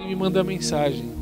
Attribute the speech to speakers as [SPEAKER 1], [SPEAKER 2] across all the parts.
[SPEAKER 1] me manda mensagem.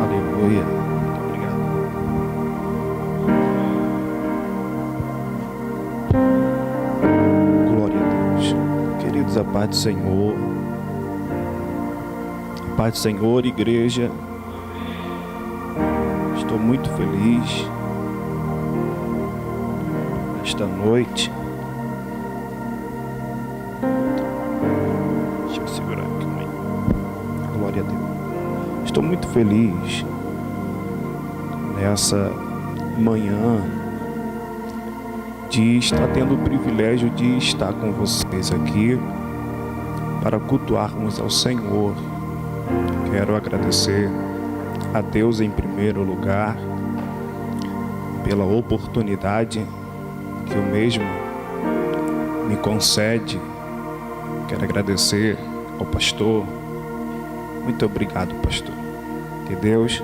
[SPEAKER 2] Aleluia. Muito obrigado. Glória a Deus. Queridos, a paz do Senhor. A paz do Senhor, igreja. Estou muito feliz esta noite. Deixa eu segurar aqui. Glória a Deus. Estou muito feliz nessa manhã de estar tendo o privilégio de estar com vocês aqui para cultuarmos ao Senhor. Quero agradecer a Deus em primeiro lugar pela oportunidade que o mesmo me concede. Quero agradecer ao pastor. Muito obrigado, pastor. Que Deus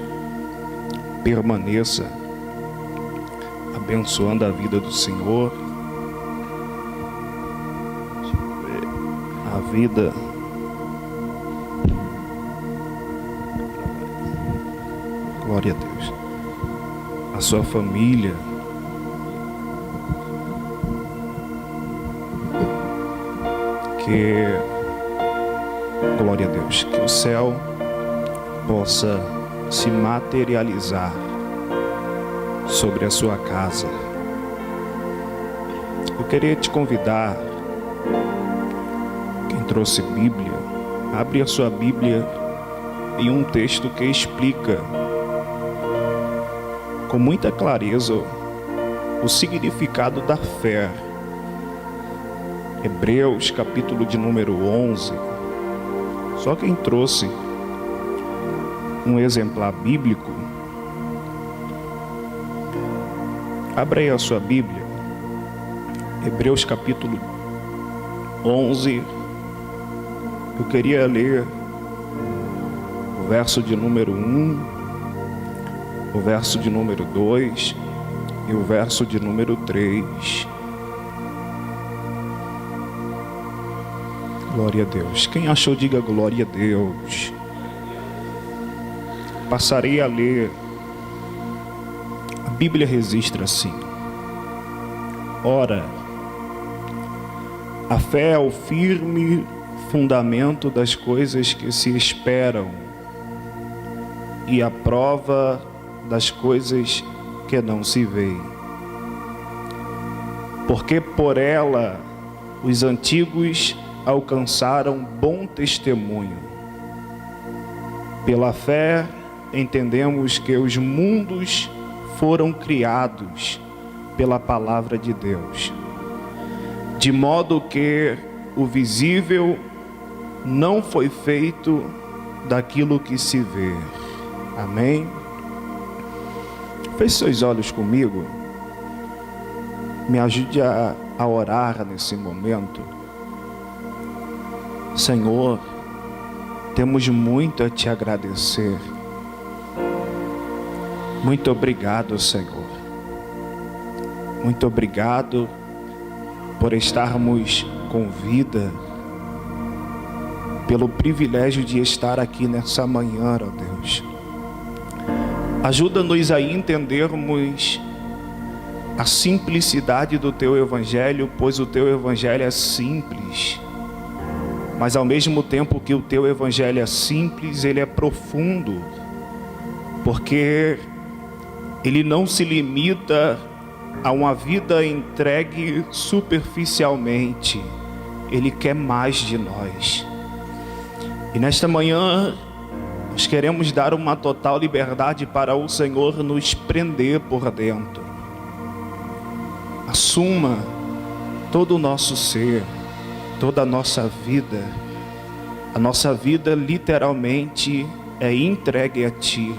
[SPEAKER 2] permaneça abençoando a vida do Senhor, a vida glória a Deus, a sua família, que glória a Deus, que o céu possa se materializar sobre a sua casa. Eu queria te convidar, quem trouxe Bíblia, abre a sua Bíblia em um texto que explica com muita clareza o significado da fé. Hebreus, capítulo de número 11. Só quem trouxe um exemplar bíblico, abra aí a sua Bíblia, Hebreus capítulo 11, eu queria ler o verso de número 1, o verso de número 2 e o verso de número 3. Glória a Deus. Quem achou, diga glória a Deus. Passarei a ler. A Bíblia registra assim: ora, a fé é o firme fundamento das coisas que se esperam e a prova das coisas que não se veem. Porque por ela os antigos alcançaram bom testemunho. Pela fé entendemos que os mundos foram criados pela palavra de Deus, de modo que o visível não foi feito daquilo que se vê. Amém? Feche seus olhos comigo. Me ajude a orar nesse momento. Senhor, temos muito a te agradecer. Muito obrigado, Senhor. Muito obrigado por estarmos com vida, pelo privilégio de estar aqui nessa manhã, ó Deus. Ajuda-nos a entendermos a simplicidade do Teu Evangelho, pois o Teu Evangelho é simples. Mas ao mesmo tempo que o Teu Evangelho é simples, ele é profundo. Porque ele não se limita a uma vida entregue superficialmente. Ele quer mais de nós. E nesta manhã, nós queremos dar uma total liberdade para o Senhor nos prender por dentro. Assuma todo o nosso ser, toda a nossa vida. A nossa vida literalmente é entregue a Ti.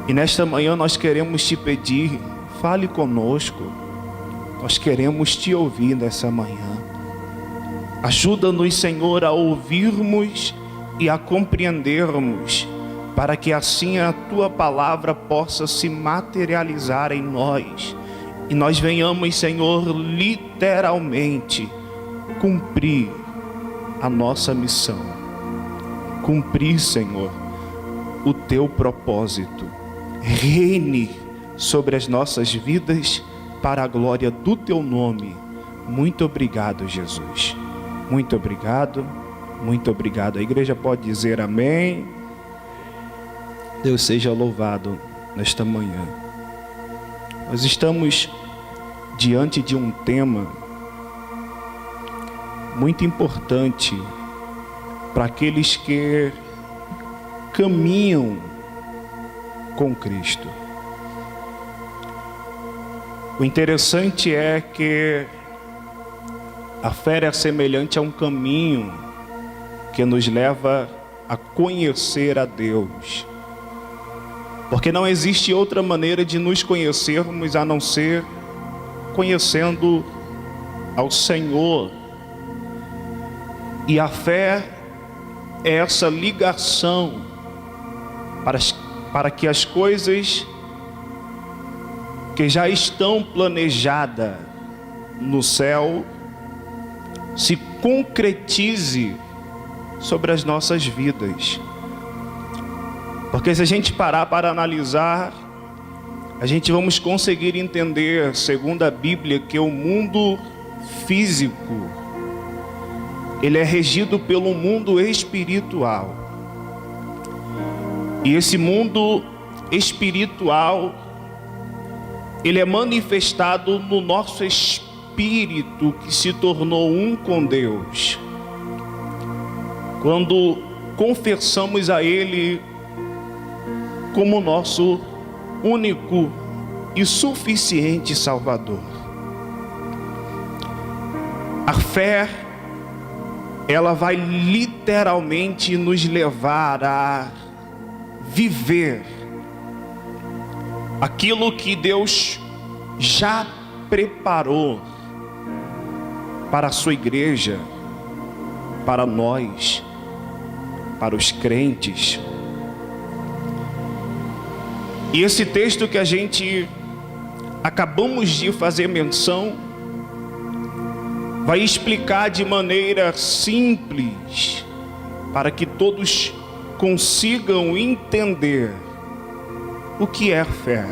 [SPEAKER 2] E nesta manhã nós queremos Te pedir, fale conosco. Nós queremos Te ouvir nessa manhã. Ajuda-nos, Senhor, a ouvirmos e a compreendermos, para que assim a Tua palavra possa se materializar em nós. E nós venhamos, Senhor, literalmente cumprir a nossa missão. Cumprir, Senhor, o Teu propósito. Reine sobre as nossas vidas para a glória do Teu nome. Muito obrigado, Jesus. Muito obrigado. Muito obrigado. A igreja pode dizer amém. Deus seja louvado nesta manhã. Nós estamos diante de um tema muito importante para aqueles que caminham com Cristo. O interessante é que a fé é semelhante a um caminho que nos leva a conhecer a Deus. Porque não existe outra maneira de nos conhecermos a não ser conhecendo ao Senhor. E a fé é essa ligação para que as coisas que já estão planejadas no céu se concretize sobre as nossas vidas. Porque se a gente parar para analisar, a gente vamos conseguir entender, segundo a Bíblia, que o mundo físico, ele é regido pelo mundo espiritual. E esse mundo espiritual, ele é manifestado no nosso espírito que se tornou um com Deus. Quando confessamos a Ele como nosso único e suficiente Salvador. A fé, ela vai literalmente nos levar a viver aquilo que Deus já preparou para a sua igreja, para nós, para os crentes. E esse texto que a gente acabamos de fazer menção vai explicar de maneira simples para que todos consigam entender o que é fé.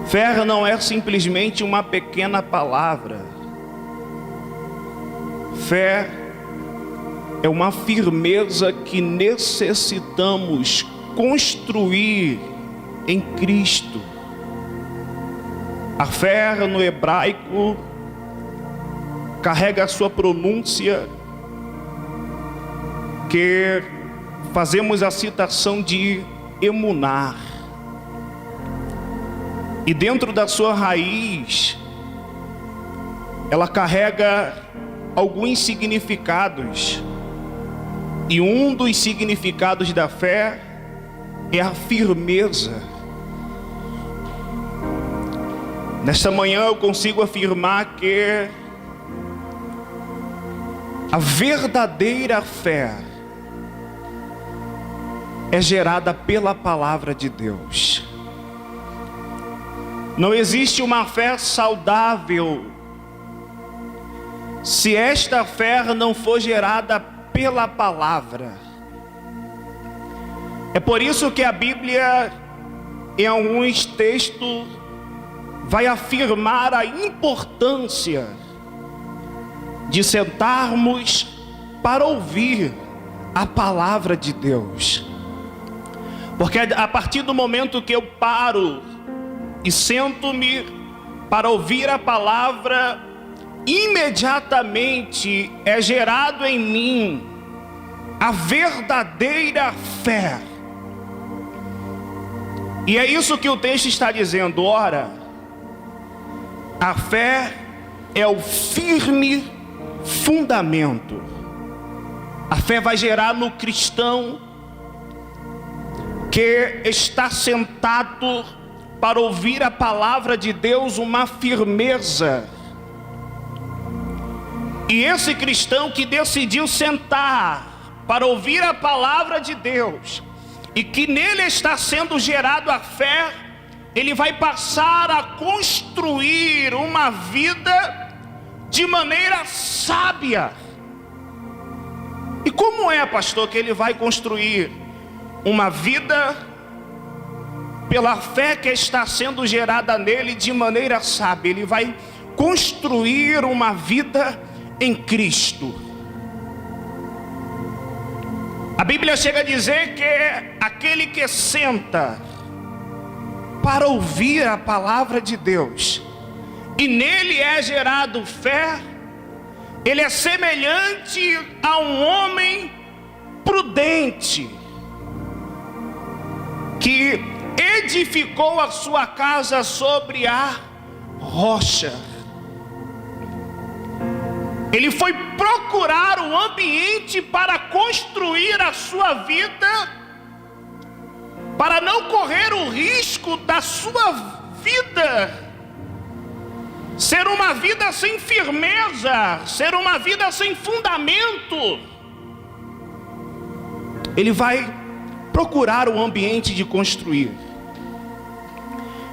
[SPEAKER 2] Fé não é simplesmente uma pequena palavra. Fé é uma firmeza que necessitamos construir em Cristo. A fé no hebraico carrega a sua pronúncia, que fazemos a citação de emunar. E dentro da sua raiz, ela carrega alguns significados. E um dos significados da fé é a firmeza. Nesta manhã eu consigo afirmar que a verdadeira fé é gerada pela palavra de Deus. Não existe uma fé saudável se esta fé não for gerada pela palavra. É por isso que a Bíblia, em alguns textos, vai afirmar a importância de sentarmos para ouvir a palavra de Deus. Porque a partir do momento que eu paro e sento-me para ouvir a palavra, imediatamente é gerado em mim a verdadeira fé. E é isso que o texto está dizendo. Ora, a fé é o firme fundamento. A fé vai gerar no cristão que está sentado para ouvir a palavra de Deus uma firmeza. E esse cristão que decidiu sentar para ouvir a palavra de Deus, e que nele está sendo gerado a fé, ele vai passar a construir uma vida de maneira sábia. E como é, pastor, que ele vai construir uma vida pela fé que está sendo gerada nele de maneira sábia? Ele vai construir uma vida em Cristo. A Bíblia chega a dizer que aquele que senta para ouvir a palavra de Deus e nele é gerado fé, ele é semelhante a um homem prudente que edificou a sua casa sobre a rocha. Ele foi procurar o ambiente para construir a sua vida, para não correr o risco da sua vida ser uma vida sem firmeza, ser uma vida sem fundamento. Ele vai procurar o ambiente de construir.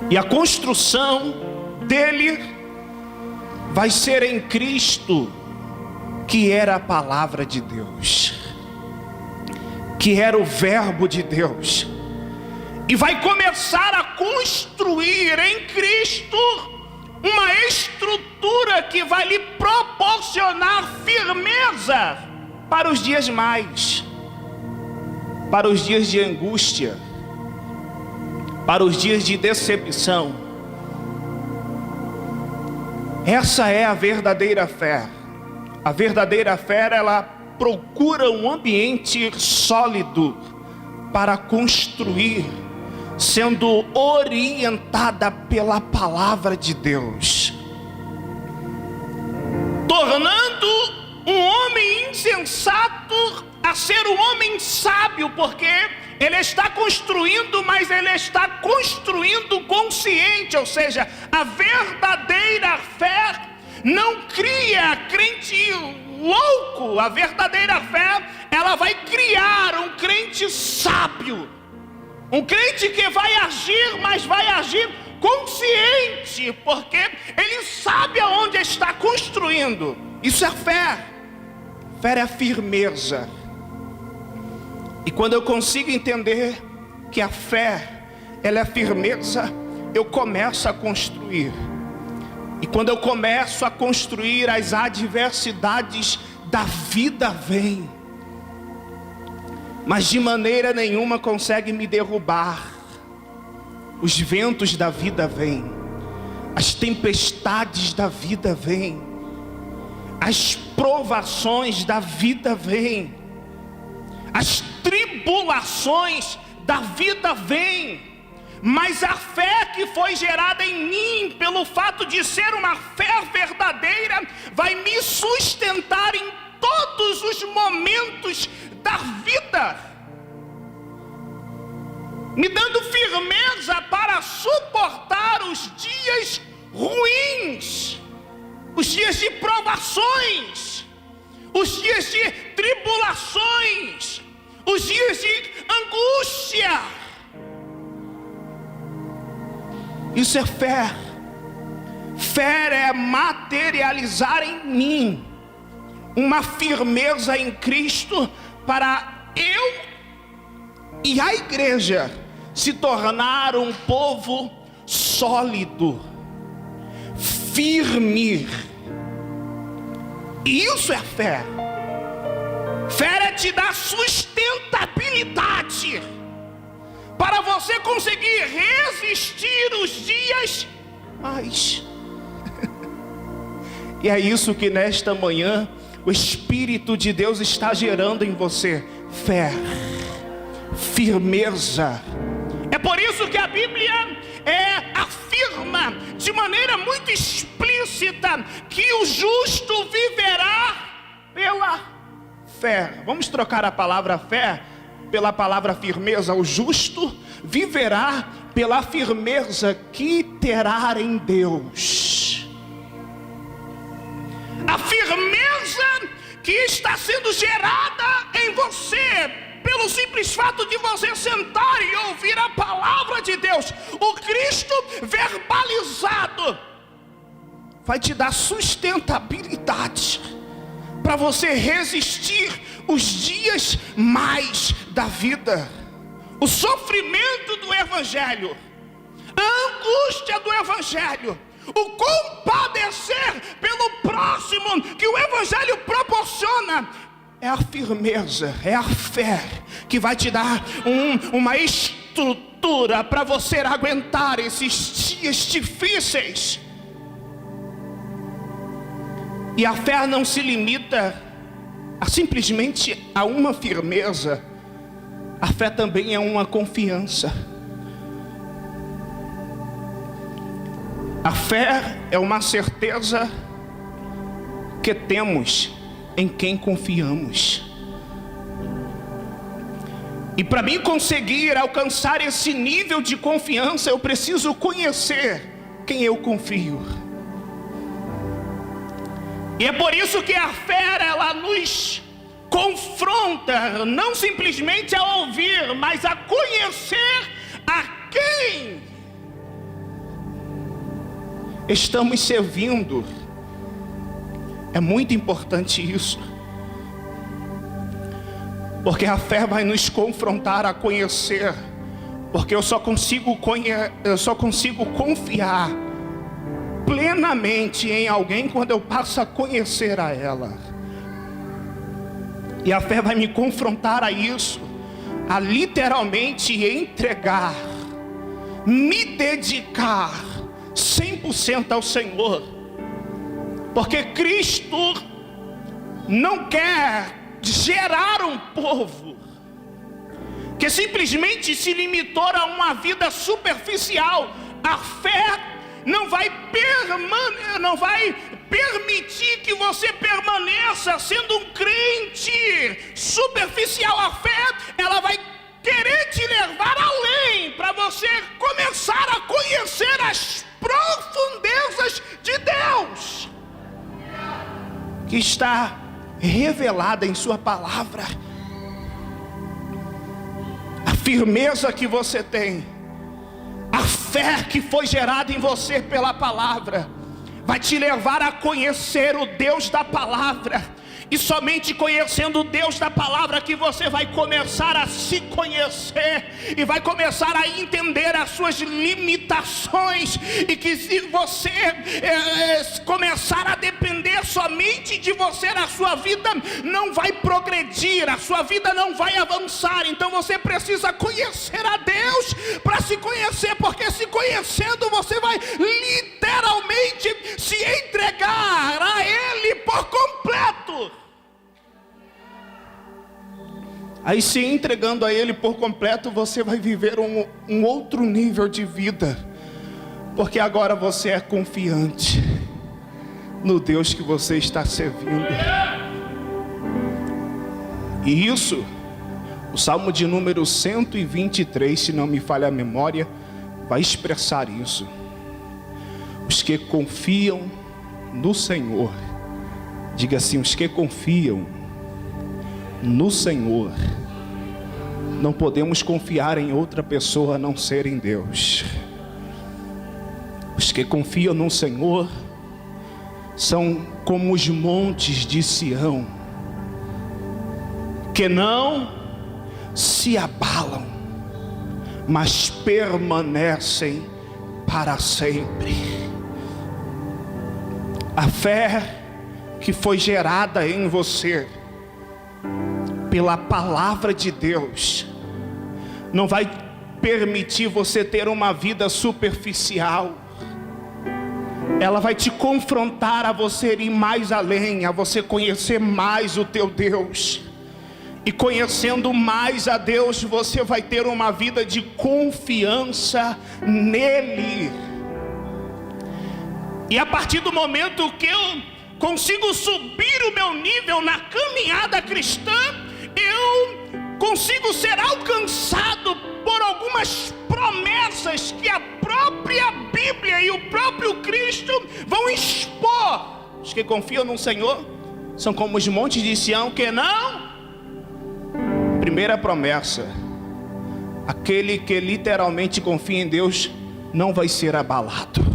[SPEAKER 2] E a construção dele vai ser em Cristo, que era a palavra de Deus, que era o verbo de Deus. E vai começar a construir em Cristo uma estrutura que vai lhe proporcionar firmeza para os dias mais, para os dias de angústia, para os dias de decepção. Essa é a verdadeira fé. A verdadeira fé, ela procura um ambiente sólido para construir, sendo orientada pela palavra de Deus, tornando um homem insensato a ser um homem sábio, porque ele está construindo, mas ele está construindo consciente. Ou seja, a verdadeira fé não cria crente louco. A verdadeira fé, ela vai criar um crente sábio, um crente que vai agir, mas vai agir consciente, porque ele sabe aonde está construindo. Isso é fé. Fé é firmeza. E quando eu consigo entender que a fé, ela é firmeza, eu começo a construir. E quando eu começo a construir, as adversidades da vida vêm, mas de maneira nenhuma consegue me derrubar. Os ventos da vida vêm, as tempestades da vida vêm, as provações da vida vêm, as tribulações da vida vêm. Mas a fé que foi gerada em mim, pelo fato de ser uma fé verdadeira, vai me sustentar em todos os momentos da vida. me dando firmeza para suportar os dias ruins, os dias de provações, os dias de tribulações, os dias de angústia. Isso é fé. Fé é materializar em mim uma firmeza em Cristo para eu e a igreja se tornar um povo sólido, firme. Isso é fé. Fé é te dar sustentabilidade para você conseguir resistir os dias mais. E é isso que nesta manhã o Espírito de Deus está gerando em você: fé, firmeza. É por isso que a Bíblia afirma de maneira muito explícita que o justo viverá pela fé. Vamos trocar a palavra fé pela palavra firmeza. O justo viverá pela firmeza que terá em Deus. A firmeza que está sendo gerada em você pelo simples fato de você sentar e ouvir a palavra de Deus, o Cristo verbalizado, vai te dar sustentabilidade para você resistir os dias mais da vida. O sofrimento do Evangelho, a angústia do Evangelho, o compadecer pelo próximo que o Evangelho proporciona, é a firmeza, é a fé que vai te dar uma estrutura para você aguentar esses dias difíceis. E a fé não se limita simplesmente a uma firmeza. A fé também é uma confiança. A fé é uma certeza que temos em quem confiamos. E para mim conseguir alcançar esse nível de confiança, eu preciso conhecer quem eu confio. E é por isso que a fé, ela nos confronta, não simplesmente a ouvir, mas a conhecer a quem estamos servindo. É muito importante isso, porque a fé vai nos confrontar a conhecer, porque eu só consigo confiar plenamente em alguém quando eu passo a conhecer a ela. E a fé vai me confrontar a isso, a literalmente entregar, me dedicar 100% ao Senhor. Porque Cristo não quer gerar um povo que simplesmente se limitou a uma vida superficial. A fé não vai permitir que você permaneça sendo um crente superficial. A fé, ela vai querer te levar além, para você começar a conhecer as profundezas de Deus, que está revelada em sua palavra. A firmeza que você tem, a fé que foi gerada em você pela palavra, vai te levar a conhecer o Deus da palavra. E somente conhecendo o Deus da palavra que você vai começar a se conhecer e vai começar a entender as suas limitações, e que se você começar a depender somente de você, a sua vida não vai progredir, a sua vida não vai avançar. Então você precisa conhecer a Deus para se conhecer, porque se conhecendo você vai literalmente se entregar a Ele por completo. Aí, se entregando a Ele por completo, você vai viver um outro nível de vida, porque agora você é confiante no Deus que você está servindo. E isso O Salmo de número 123, se não me falha a memória, vai expressar isso. Os que confiam no Senhor, diga assim, os que confiam no Senhor, não podemos confiar em outra pessoa a não ser em Deus. Os que confiam no Senhor são como os montes de Sião, que não se abalam, mas permanecem para sempre. A fé que foi gerada em você pela palavra de Deus não vai permitir você ter uma vida superficial. Ela vai te confrontar a você ir mais além, a você conhecer mais o teu Deus. E conhecendo mais a Deus, você vai ter uma vida de confiança nele. E a partir do momento que eu consigo subir o meu nível na caminhada cristã, eu consigo ser alcançado por algumas promessas que a própria Bíblia e o próprio Cristo vão expor. Os que confiam no Senhor são como os montes de Sião que não... Primeira promessa: aquele que literalmente confia em Deus não vai ser abalado.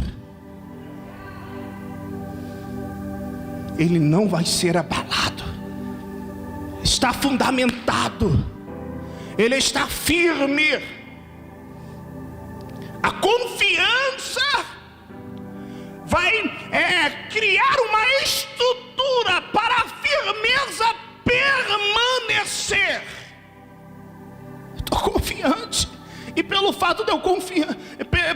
[SPEAKER 2] Ele não vai ser abalado. Está fundamentado. Ele está firme. A confiança vai criar uma estrutura para a firmeza permanecer. Estou confiante. E pelo fato de eu confiar,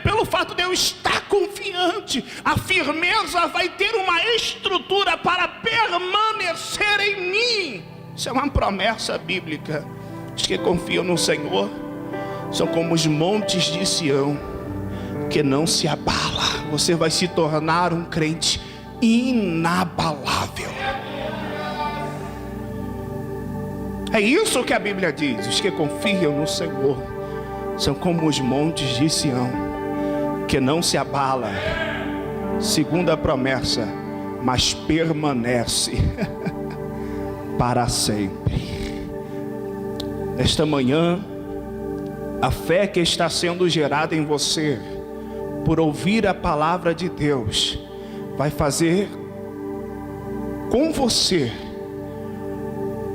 [SPEAKER 2] pelo fato de eu estar confiante, a firmeza vai ter uma estrutura para permanecer em mim. Isso é uma promessa bíblica. Os que confiam no Senhor são como os montes de Sião, que não se abala. Você vai se tornar um crente inabalável. É isso que a Bíblia diz. Os que confiam no Senhor são como os montes de Sião, que não se abala, segundo a promessa, mas permanece para sempre. Esta manhã, a fé que está sendo gerada em você por ouvir a palavra de Deus vai fazer com você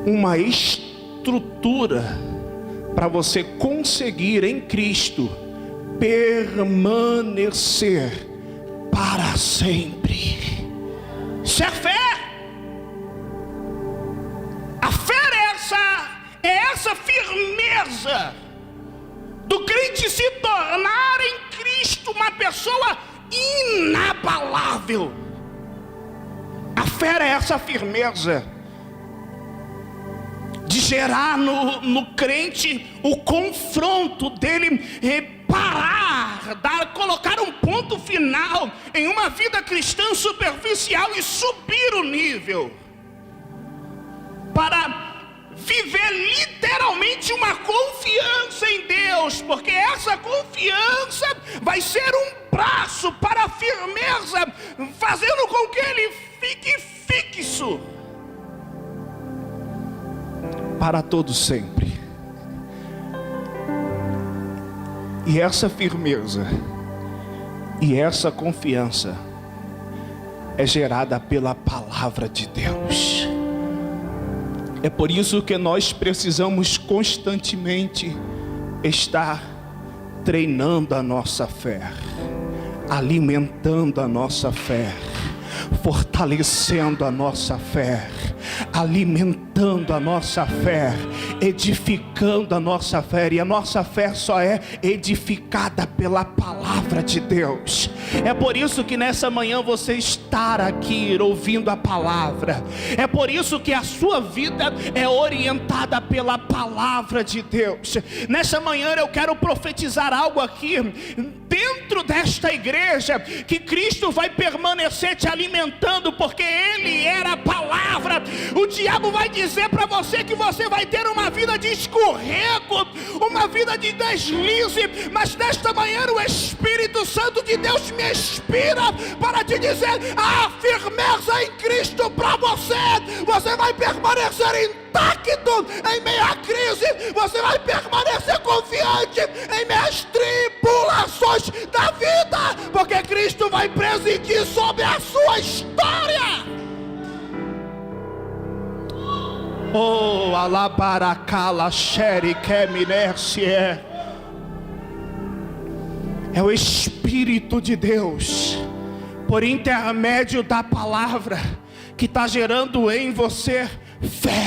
[SPEAKER 2] uma estrutura para você conseguir em Cristo permanecer para sempre. Isso é fé. A fé é essa firmeza do crente se tornar em Cristo uma pessoa inabalável. A fé é essa firmeza de gerar no crente o confronto dele parar, colocar um ponto final em uma vida cristã superficial e subir o nível para viver literalmente uma confiança em Deus, porque essa confiança vai ser um braço para a firmeza, fazendo com que ele fique fixo para todo sempre. E essa firmeza e essa confiança é gerada pela palavra de Deus. É por isso que nós precisamos constantemente estar treinando a nossa fé, alimentando a nossa fé, fortalecendo a nossa fé, alimentando a nossa fé, edificando a nossa fé. E a nossa fé só é edificada pela palavra de Deus. É por isso que nessa manhã você estar aqui ouvindo a palavra. É por isso que a sua vida é orientada pela palavra de Deus. Nessa manhã eu quero profetizar algo aqui dentro desta igreja, que Cristo vai permanecer te alimentando, porque Ele era a palavra. O diabo vai dizer para você que você vai ter uma vida de escorrego, uma vida de deslize, mas nesta manhã o Espírito Santo de Deus me inspira para te dizer: há firmeza em Cristo para você. Você vai permanecer intacto em meio à crise, você vai permanecer confiante em meio às tribulações da vida, porque Cristo vai presidir sobre a sua história. Oh, alabaracala xeri keminércie. É o Espírito de Deus, por intermédio da palavra, que está gerando em você fé.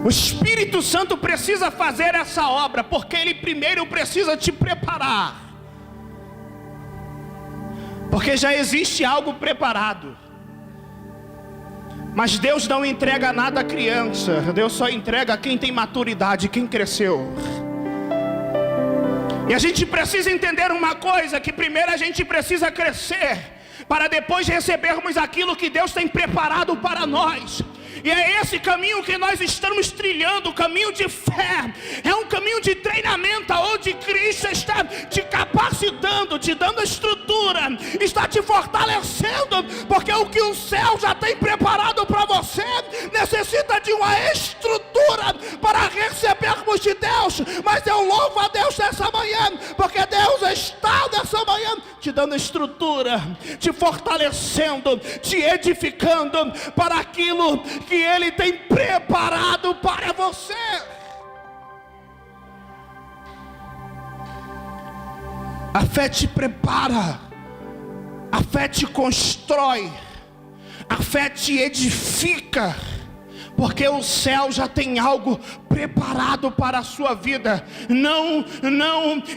[SPEAKER 2] O Espírito Santo precisa fazer essa obra, porque Ele primeiro precisa te preparar. Porque já existe algo preparado. Mas Deus não entrega nada à criança. Deus só entrega a quem tem maturidade, quem cresceu. E a gente precisa entender uma coisa, que primeiro a gente precisa crescer, para depois recebermos aquilo que Deus tem preparado para nós. E é esse caminho que nós estamos trilhando, o caminho de fé. É um caminho de treinamento, onde Cristo está te capacitando, te dando estrutura, está te fortalecendo, porque o que o céu já tem preparado para você necessita de uma estrutura para recebermos de Deus. Mas eu louvo a Deus nessa manhã, porque Deus está nessa manhã te dando estrutura, te fortalecendo, te edificando para aquilo que Ele tem preparado para você. A fé te prepara, a fé te constrói, a fé te edifica, porque o céu já tem algo preparado para a sua vida. Não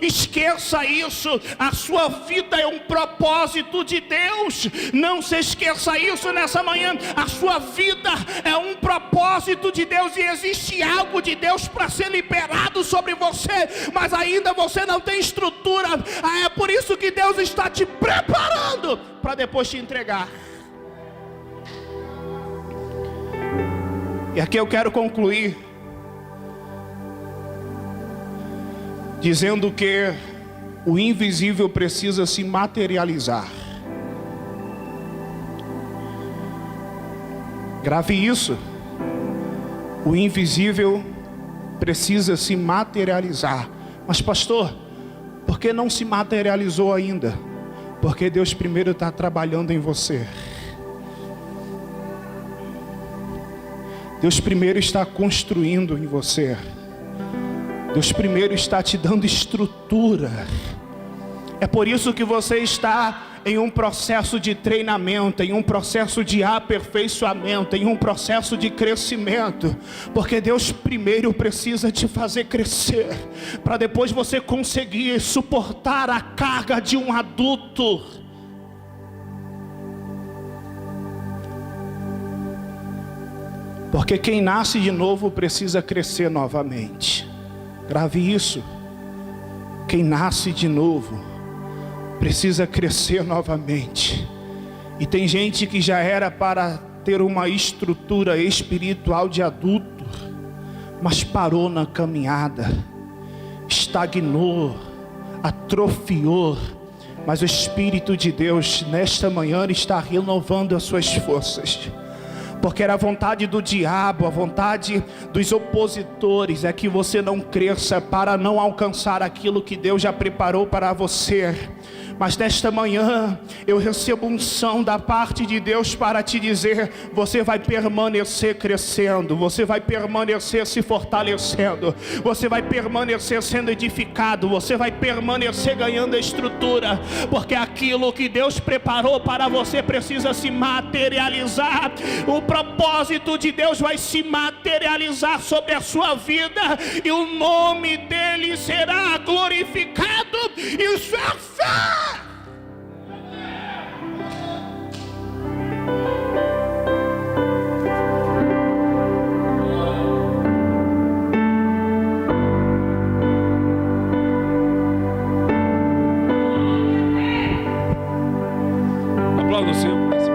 [SPEAKER 2] esqueça isso. A sua vida é um propósito de Deus. Não se esqueça isso nessa manhã. A sua vida é um propósito de Deus, e existe algo de Deus para ser liberado sobre você, mas ainda você não tem estrutura. É por isso que Deus está te preparando para depois te entregar. E aqui eu quero concluir dizendo que o invisível precisa se materializar. Grave isso. O invisível precisa se materializar. Mas pastor, por que não se materializou ainda? Porque Deus primeiro está trabalhando em você. Deus primeiro está construindo em você. Deus primeiro está te dando estrutura. É por isso que você está em um processo de treinamento, em um processo de aperfeiçoamento, em um processo de crescimento. Porque Deus primeiro precisa te fazer crescer, para depois você conseguir suportar a carga de um adulto. Porque quem nasce de novo precisa crescer novamente. Grave isso. Quem nasce de novo precisa crescer novamente. E tem gente que já era para ter uma estrutura espiritual de adulto, mas parou na caminhada, estagnou, atrofiou. Mas o Espírito de Deus nesta manhã está renovando as suas forças. Porque era a vontade do diabo, a vontade dos opositores é que você não cresça, para não alcançar aquilo que Deus já preparou para você. Mas nesta manhã eu recebo unção da parte de Deus para te dizer: você vai permanecer crescendo, você vai permanecer se fortalecendo, você vai permanecer sendo edificado, você vai permanecer ganhando estrutura, porque aquilo que Deus preparou para você precisa se materializar. O propósito de Deus vai se materializar sobre a sua vida, e o nome dele será glorificado. Isso é fé.
[SPEAKER 1] aplauda o Senhor por esse